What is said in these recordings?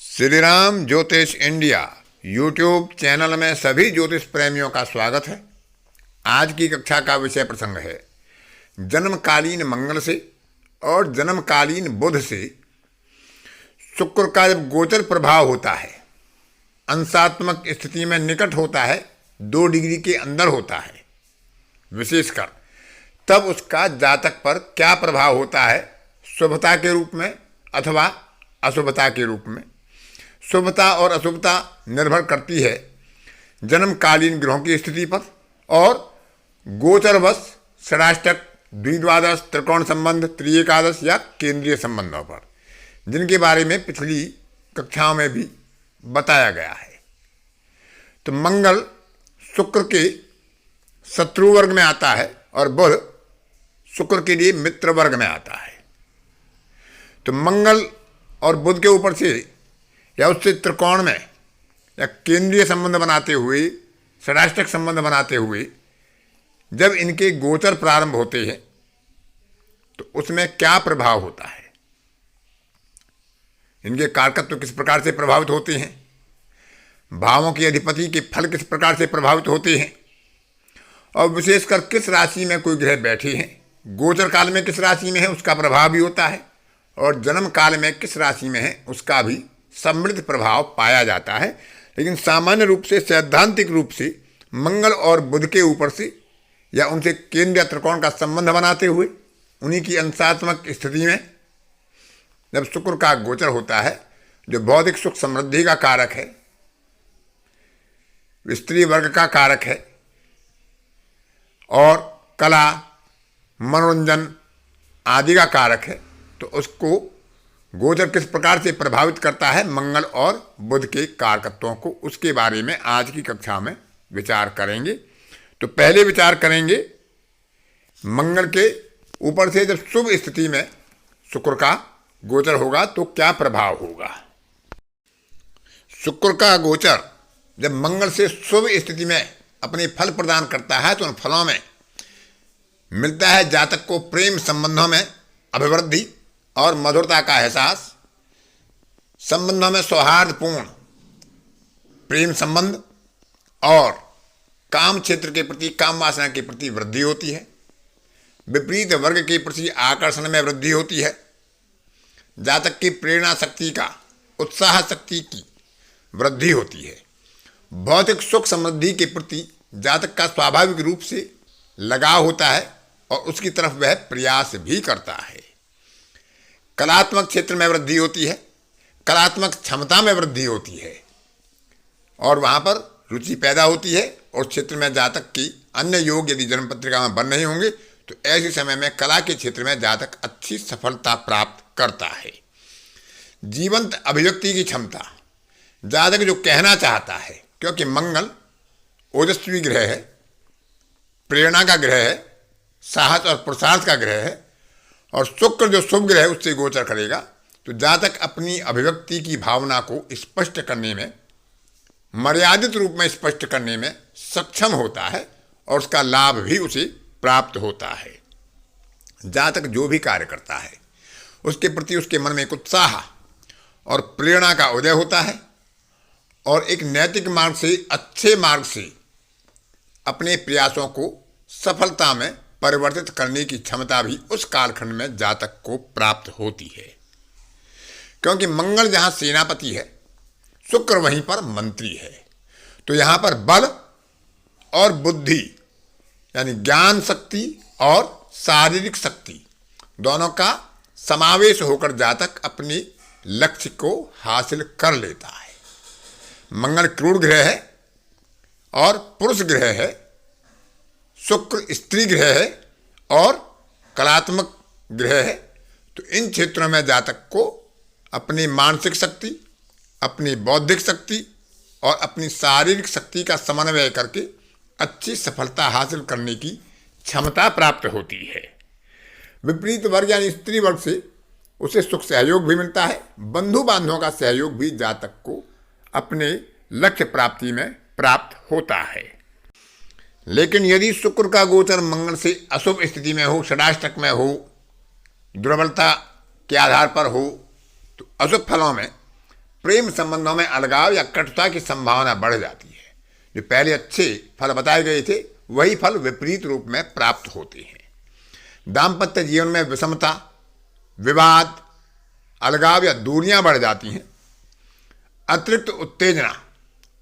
श्री राम ज्योतिष India YouTube channel में सभी ज्योतिष प्रेमियों का स्वागत है। आज की कक्षा का विषय प्रसंग है जन्मकालीन मंगल से और जन्मकालीन बुध से शुक्र का जब गोचर प्रभाव होता है, अंशात्मक स्थिति में निकट होता है, 2 डिग्री के अंदर होता है विशेषकर, तब उसका जातक पर क्या प्रभाव होता है, शुभता के रूप में अथवा अशुभता के रूप में। शुभता और अशुभता निर्भर करती है जन्मकालीन ग्रहों की स्थिति पर और गोचरवश षडाष्टक, द्विद्वादश, त्रिकोण संबंध, त्रिएकादश या केंद्रीय संबंधों पर, जिनके बारे में पिछली कक्षाओं में भी बताया गया है। तो मंगल शुक्र के शत्रु वर्ग में आता है और बुध शुक्र के लिए मित्र वर्ग में आता है। तो मंगल और बुध के ऊपर से या उससे त्रिकोण में या केंद्रीय संबंध बनाते हुए, षडाष्टक संबंध बनाते हुए जब इनके गोचर प्रारंभ होते हैं तो उसमें क्या प्रभाव होता है, इनके कारकत्व किस प्रकार से प्रभावित होते हैं, भावों के अधिपति के फल किस प्रकार से प्रभावित होते हैं और विशेषकर किस राशि में कोई ग्रह बैठे हैं, गोचर काल में किस राशि में है उसका प्रभाव भी होता है और जन्म काल में किस राशि में है उसका भी समृद्ध प्रभाव पाया जाता है। लेकिन सामान्य रूप से, सैद्धांतिक रूप से मंगल और बुध के ऊपर से या उनसे केंद्रीय त्रिकोण का संबंध बनाते हुए उन्हीं की अंशात्मक स्थिति में जब शुक्र का गोचर होता है, जो बौद्धिक सुख समृद्धि का कारक है, स्त्री वर्ग का कारक है और कला, मनोरंजन आदि का कारक है, तो उसको गोचर किस प्रकार से प्रभावित करता है मंगल और बुध के कारकत्वों को, उसके बारे में आज की कक्षा में विचार करेंगे। तो पहले विचार करेंगे मंगल के ऊपर से जब शुभ स्थिति में शुक्र का गोचर होगा तो क्या प्रभाव होगा। शुक्र का गोचर जब मंगल से शुभ स्थिति में अपने फल प्रदान करता है तो उन फलों में मिलता है जातक को प्रेम संबंधों में अभिवृद्धि और मधुरता का एहसास, संबंधों में सौहार्दपूर्ण प्रेम संबंध और काम क्षेत्र के प्रति, काम वासना के प्रति वृद्धि होती है। विपरीत वर्ग के प्रति आकर्षण में वृद्धि होती है। जातक की प्रेरणा शक्ति का, उत्साह शक्ति की वृद्धि होती है। भौतिक सुख समृद्धि के प्रति जातक का स्वाभाविक रूप से लगाव होता है और उसकी तरफ वह प्रयास भी करता है। कलात्मक क्षेत्र में वृद्धि होती है, कलात्मक क्षमता में वृद्धि होती है और वहाँ पर रुचि पैदा होती है और क्षेत्र में जातक की अन्य योग यदि जन्म पत्रिका में बन रहे होंगे तो ऐसे समय में कला के क्षेत्र में जातक अच्छी सफलता प्राप्त करता है। जीवंत अभिव्यक्ति की क्षमता, जातक जो कहना चाहता है, क्योंकि मंगल ओजस्वी ग्रह है, प्रेरणा का ग्रह है, साहस और पुरुषार्थ का ग्रह है और शुक्र जो शुभ ग्रह है उससे गोचर करेगा तो जातक अपनी अभिव्यक्ति की भावना को स्पष्ट करने में, मर्यादित रूप में स्पष्ट करने में सक्षम होता है और उसका लाभ भी उसे प्राप्त होता है। जातक जो भी कार्य करता है उसके प्रति उसके मन में एक उत्साह और प्रेरणा का उदय होता है और एक नैतिक मार्ग से, अच्छे मार्ग से अपने प्रयासों को सफलता में परिवर्तित करने की क्षमता भी उस कालखंड में जातक को प्राप्त होती है। क्योंकि मंगल जहाँ सेनापति है, शुक्र वहीं पर मंत्री है, तो यहाँ पर बल और बुद्धि यानी ज्ञान शक्ति और शारीरिक शक्ति दोनों का समावेश होकर जातक अपने लक्ष्य को हासिल कर लेता है। मंगल क्रूर ग्रह है और पुरुष ग्रह है, शुक्र स्त्री ग्रह है और कलात्मक ग्रह है, तो इन क्षेत्रों में जातक को अपनी मानसिक शक्ति, अपनी बौद्धिक शक्ति और अपनी शारीरिक शक्ति का समन्वय करके अच्छी सफलता हासिल करने की क्षमता प्राप्त होती है। विपरीत वर्ग यानी स्त्री वर्ग से उसे सुख सहयोग भी मिलता है, बंधु बांधवों का सहयोग भी जातक को अपने लक्ष्य प्राप्ति में प्राप्त होता है। लेकिन यदि शुक्र का गोचर मंगल से अशुभ स्थिति में हो, षडाष्टक में हो, दुर्बलता के आधार पर हो, तो अशुभ फलों में प्रेम संबंधों में अलगाव या कटुता की संभावना बढ़ जाती है। जो पहले अच्छे फल बताए गए थे वही फल विपरीत रूप में प्राप्त होते हैं। दाम्पत्य जीवन में विषमता, विवाद, अलगाव या दूरियां बढ़ जाती हैं। अतिरिक्त उत्तेजना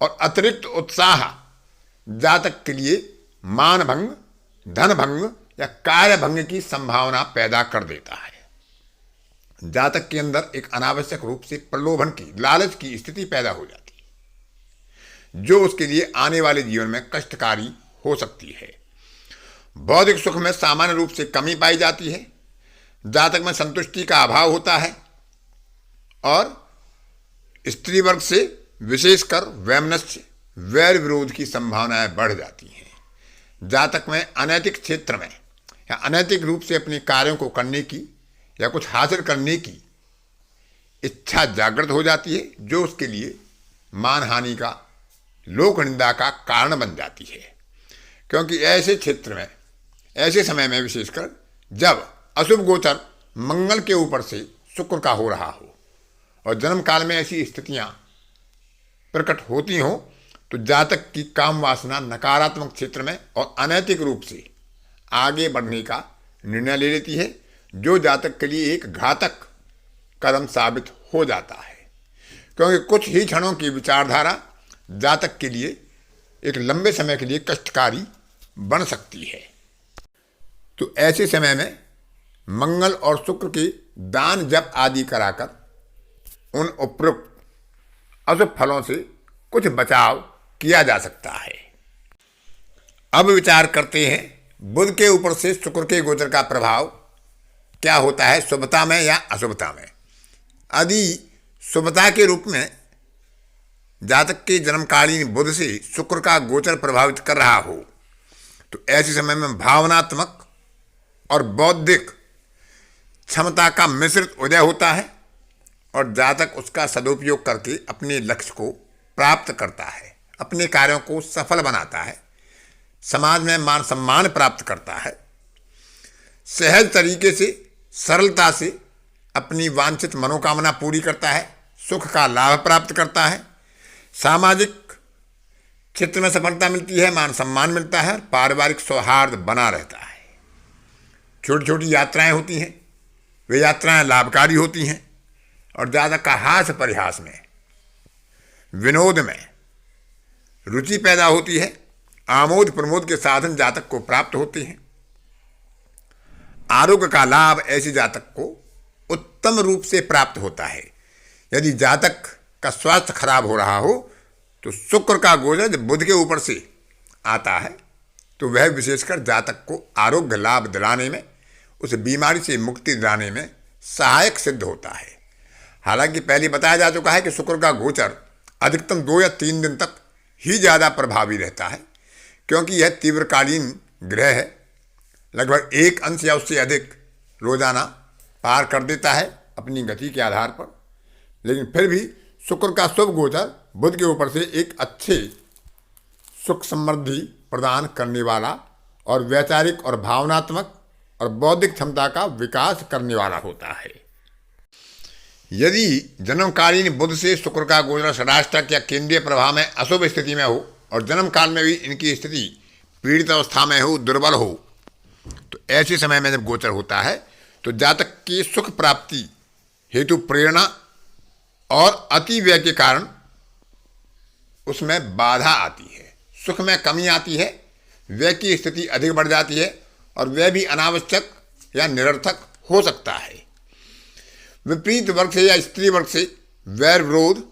और अतिरिक्त उत्साह जातक के लिए मानभंग, धनभंग या कार्यभंग की संभावना पैदा कर देता है। जातक के अंदर एक अनावश्यक रूप से प्रलोभन की, लालच की स्थिति पैदा हो जाती है, जो उसके लिए आने वाले जीवन में कष्टकारी हो सकती है। बौद्धिक सुख में सामान्य रूप से कमी पाई जाती है। जातक में संतुष्टि का अभाव होता है और स्त्री वर्ग से विशेषकर वैमनस्य, वैर विरोध की संभावनाएं बढ़ जाती हैं। जातक में अनैतिक क्षेत्र में या अनैतिक रूप से अपने कार्यों को करने की या कुछ हासिल करने की इच्छा जागृत हो जाती है, जो उसके लिए मानहानि का, लोक निंदा का कारण बन जाती है। क्योंकि ऐसे क्षेत्र में, ऐसे समय में विशेषकर जब अशुभ गोचर मंगल के ऊपर से शुक्र का हो रहा हो और जन्म काल में ऐसी स्थितियां प्रकट होती हों, तो जातक की काम वासना नकारात्मक क्षेत्र में और अनैतिक रूप से आगे बढ़ने का निर्णय ले लेती है, जो जातक के लिए एक घातक कदम साबित हो जाता है। क्योंकि कुछ ही क्षणों की विचारधारा जातक के लिए एक लंबे समय के लिए कष्टकारी बन सकती है। तो ऐसे समय में मंगल और शुक्र के दान जप आदि कराकर उन उपयुक्त अशुभ फलों से कुछ बचाव किया जा सकता है। अब विचार करते हैं बुध के ऊपर से शुक्र के गोचर का प्रभाव क्या होता है, शुभता में या अशुभता में। यदि शुभता के रूप में जातक के जन्मकालीन बुध से शुक्र का गोचर प्रभावित कर रहा हो, तो ऐसे समय में भावनात्मक और बौद्धिक क्षमता का मिश्रित उदय होता है और जातक उसका सदुपयोग करके अपने लक्ष्य को प्राप्त करता है, अपने कार्यों को सफल बनाता है, समाज में मान सम्मान प्राप्त करता है, सहज तरीके से, सरलता से अपनी वांछित मनोकामना पूरी करता है, सुख का लाभ प्राप्त करता है, सामाजिक क्षेत्र में सफलता मिलती है, मान सम्मान मिलता है, पारिवारिक सौहार्द बना रहता है। छोटी छोटी यात्राएं होती हैं, वे यात्राएं लाभकारी होती हैं और जातक का हास परिहास में, विनोद में रुचि पैदा होती है। आमोद प्रमोद के साधन जातक को प्राप्त होते हैं। आरोग्य का लाभ ऐसे जातक को उत्तम रूप से प्राप्त होता है। यदि जातक का स्वास्थ्य खराब हो रहा हो, तो शुक्र का गोचर जब बुध के ऊपर से आता है, तो वह विशेषकर जातक को आरोग्य लाभ दिलाने में, उस बीमारी से मुक्ति दिलाने में सहायक सिद्ध होता है। हालांकि पहले बताया जा चुका है कि शुक्र का गोचर अधिकतम 2 या 3 दिन तक ही ज़्यादा प्रभावी रहता है, क्योंकि यह तीव्रकालीन ग्रह है। लगभग 1 अंश या उससे अधिक रोजाना पार कर देता है अपनी गति के आधार पर। लेकिन फिर भी शुक्र का शुभ गोचर बुध के ऊपर से एक अच्छे सुख समृद्धि प्रदान करने वाला और वैचारिक और भावनात्मक और बौद्धिक क्षमता का विकास करने वाला होता है। यदि जन्मकालीन बुध से शुक्र का गोचर षडाष्टक या केंद्रीय प्रभाव में अशुभ स्थिति में हो और जन्म काल में भी इनकी स्थिति पीड़ित अवस्था में हो, दुर्बल हो, तो ऐसे समय में जब गोचर होता है तो जातक की सुख प्राप्ति हेतु प्रेरणा और अति व्यय के कारण उसमें बाधा आती है, सुख में कमी आती है, व्यय की स्थिति अधिक बढ़ जाती है और वह भी अनावश्यक या निरर्थक हो सकता है। विपरीत वर्ग से या स्त्री वर्ग से वैर विरोध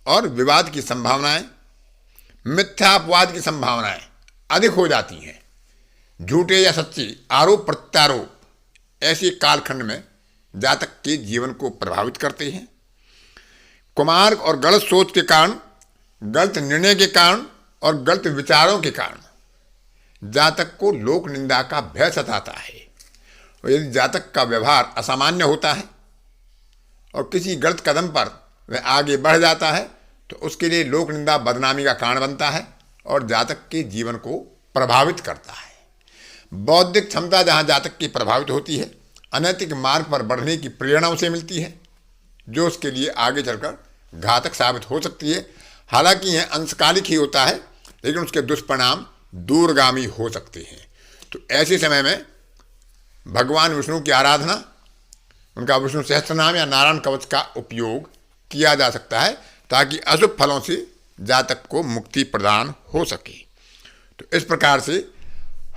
और विवाद की संभावनाएं, मिथ्या अपवाद की संभावनाएं अधिक हो जाती हैं। झूठे या सच्चे आरोप प्रत्यारोप ऐसे कालखंड में जातक के जीवन को प्रभावित करते हैं। कुमार्ग और गलत सोच के कारण, गलत निर्णय के कारण और गलत विचारों के कारण जातक को लोक निंदा का भय सताता है। और यदि जातक का व्यवहार असामान्य होता है और किसी गलत कदम पर वह आगे बढ़ जाता है, तो उसके लिए लोक निंदा बदनामी का कारण बनता है और जातक के जीवन को प्रभावित करता है। बौद्धिक क्षमता जहाँ जातक की प्रभावित होती है, अनैतिक मार्ग पर बढ़ने की प्रेरणा उसे मिलती है, जो उसके लिए आगे चलकर घातक साबित हो सकती है। हालांकि यह अंशकालिक ही होता है, लेकिन उसके दुष्परिणाम दूरगामी हो सकते हैं। तो ऐसे समय में भगवान विष्णु की आराधना, उनका विष्णु सहस्त्रनाम या नारायण कवच का उपयोग किया जा सकता है, ताकि अशुभ फलों से जातक को मुक्ति प्रदान हो सके। तो इस प्रकार से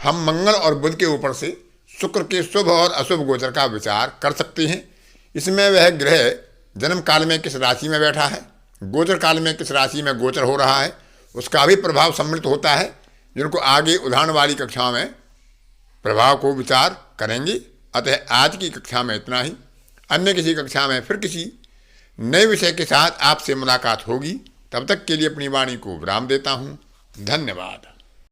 हम मंगल और बुध के ऊपर से शुक्र के शुभ और अशुभ गोचर का विचार कर सकते हैं। इसमें वह ग्रह जन्म काल में किस राशि में बैठा है, गोचर काल में किस राशि में गोचर हो रहा है, उसका भी प्रभाव सम्मिलित होता है, जिनको आगे उदाहरण वाली कक्षा में प्रभाव को विचार करेंगे। अतः आज की कक्षा में इतना ही। अन्य किसी कक्षा में फिर किसी नए विषय के साथ आपसे मुलाकात होगी। तब तक के लिए अपनी वाणी को विराम देता हूँ। धन्यवाद।